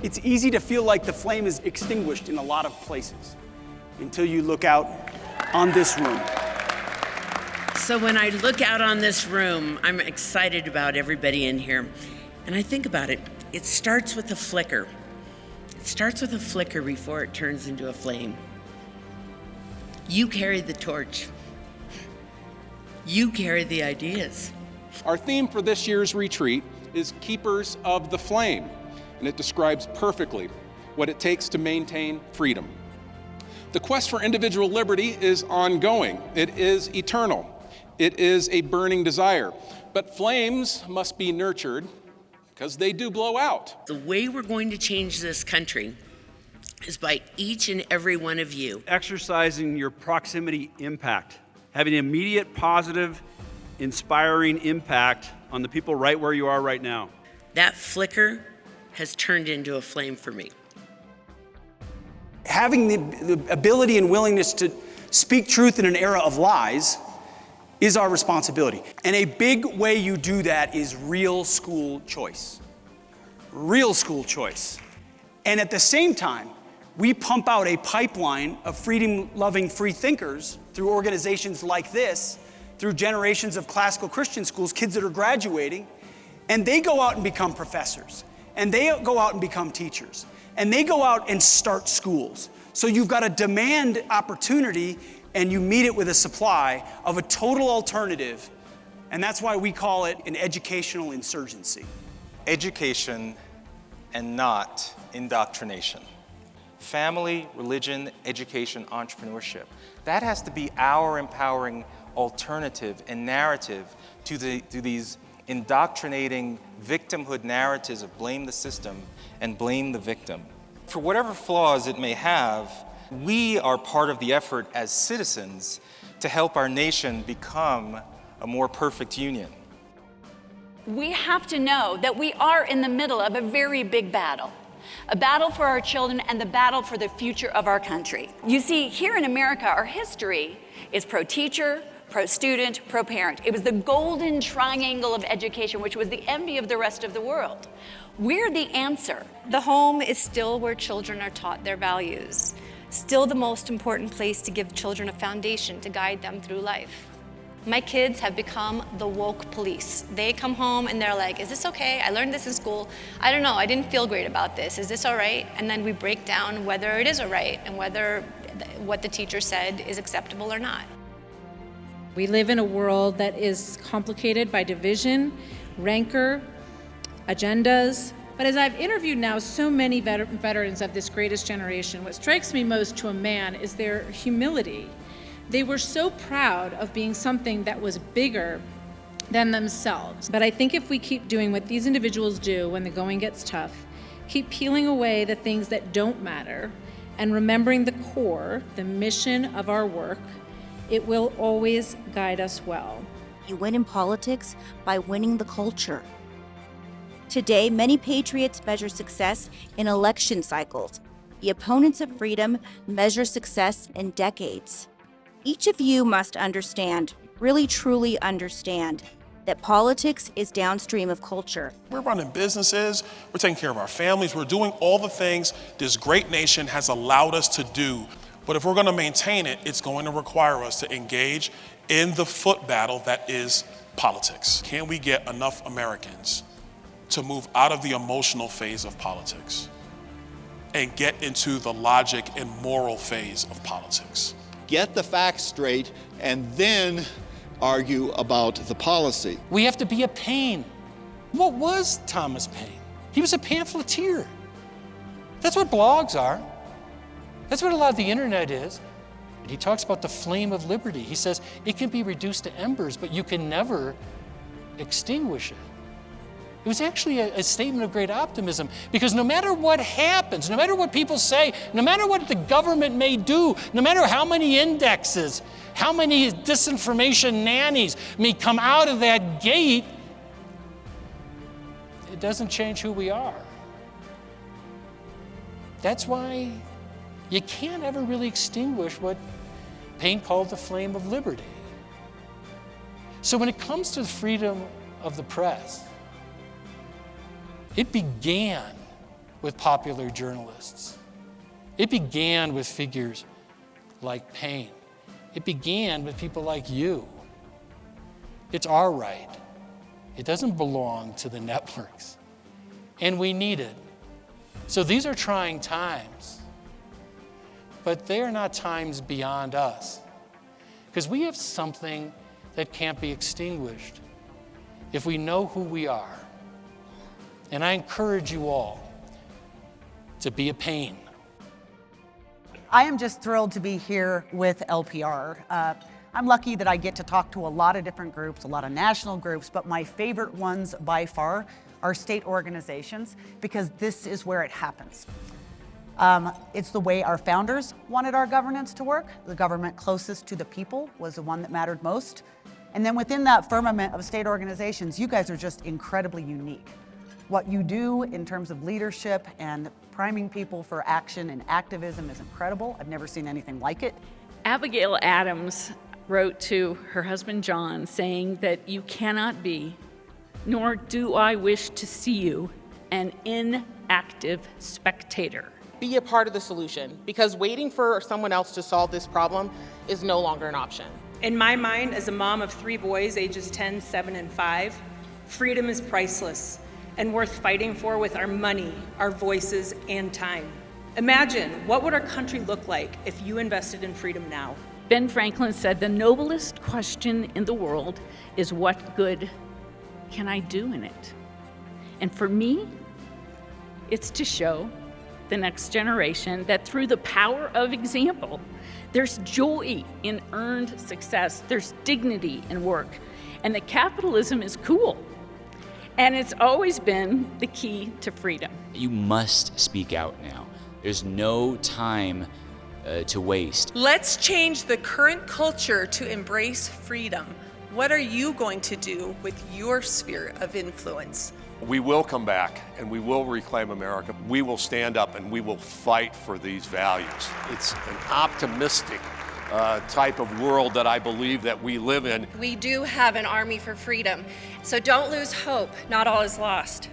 It's easy to feel like the flame is extinguished in a lot of places until you look out on this room. So when I look out on this room, I'm excited about everybody in here. And I think about it, it starts with a flicker. It starts with a flicker before it turns into a flame. You carry the torch. You carry the ideas. Our theme for this year's retreat is Keepers of the Flame, and it describes perfectly what it takes to maintain freedom. The quest for individual liberty is ongoing. It is eternal. It is a burning desire. But flames must be nurtured because they do blow out. The way we're going to change this country is by each and every one of you Exercising your proximity impact, having an immediate, positive, inspiring impact on the people right where you are right now. That flicker has turned into a flame for me. Having the ability and willingness to speak truth in an era of lies is our responsibility. And a big way you do that is real school choice. Real school choice. And at the same time, we pump out a pipeline of freedom-loving free thinkers through organizations like this, through generations of classical Christian schools, kids that are graduating, and they go out and become professors, and they go out and become teachers, and they go out and start schools. So you've got a demand opportunity, and you meet it with a supply of a total alternative, and that's why we call it an educational insurgency. Education and not indoctrination. Family, religion, education, entrepreneurship. That has to be our empowering alternative and narrative to these indoctrinating victimhood narratives of blame the system and blame the victim. For whatever flaws it may have, we are part of the effort as citizens to help our nation become a more perfect union. We have to know that we are in the middle of a very big battle. A battle for our children and the battle for the future of our country. You see, here in America, our history is pro-teacher, pro-student, pro-parent. It was the golden triangle of education, which was the envy of the rest of the world. We're the answer. The home is still where children are taught their values, still the most important place to give children a foundation to guide them through life. My kids have become the woke police. They come home and they're like, is this okay? I learned this in school. I don't know, I didn't feel great about this. Is this all right? And then we break down whether it is all right and whether what the teacher said is acceptable or not. We live in a world that is complicated by division, rancor, agendas. But as I've interviewed now so many veterans of this greatest generation, what strikes me most to a man is their humility. They were so proud of being something that was bigger than themselves. But I think if we keep doing what these individuals do when the going gets tough, keep peeling away the things that don't matter, and remembering the core, the mission of our work, it will always guide us well. You win in politics by winning the culture. Today, many patriots measure success in election cycles. The opponents of freedom measure success in decades. Each of you must understand, really truly understand, that politics is downstream of culture. We're running businesses, we're taking care of our families, we're doing all the things this great nation has allowed us to do. But if we're going to maintain it, it's going to require us to engage in the foot battle that is politics. Can we get enough Americans to move out of the emotional phase of politics and get into the logic and moral phase of politics? Get the facts straight and then argue about the policy. We have to be a Paine. What was Thomas Paine? He was a pamphleteer. That's what blogs are. That's what a lot of the internet is. And he talks about the flame of liberty. He says it can be reduced to embers, but you can never extinguish it. It was actually a statement of great optimism, because no matter what happens, no matter what people say, no matter what the government may do, no matter how many indexes, how many disinformation nannies may come out of that gate, it doesn't change who we are. That's why you can't ever really extinguish what Paine called the flame of liberty. So when it comes to the freedom of the press, it began with popular journalists. It began with figures like Paine. It began with people like you. It's our right. It doesn't belong to the networks. And we need it. So these are trying times. But they are not times beyond us. Because we have something that can't be extinguished if we know who we are. And I encourage you all to be a Paine. I am just thrilled to be here with LPR. I'm lucky that I get to talk to a lot of different groups, a lot of national groups, but my favorite ones by far are state organizations, because this is where it happens. It's the way our founders wanted our governance to work. The government closest to the people was the one that mattered most. And then within that firmament of state organizations, you guys are just incredibly unique. What you do in terms of leadership and priming people for action and activism is incredible. I've never seen anything like it. Abigail Adams wrote to her husband John saying that you cannot be, nor do I wish to see you, an inactive spectator. Be a part of the solution, because waiting for someone else to solve this problem is no longer an option. In my mind, as a mom of 3 boys, ages 10, 7, and 5, freedom is priceless and worth fighting for with our money, our voices, and time. Imagine, what would our country look like if you invested in freedom now? Ben Franklin said, the noblest question in the world is what good can I do in it? And for me, it's to show the next generation that through the power of example, there's joy in earned success, there's dignity in work, and that capitalism is cool. And it's always been the key to freedom. You must speak out now. There's no time to waste. Let's change the current culture to embrace freedom. What are you going to do with your sphere of influence? We will come back and we will reclaim America. We will stand up and we will fight for these values. It's an optimistic type of world that I believe that we live in. We do have an army for freedom, so don't lose hope. Not all is lost.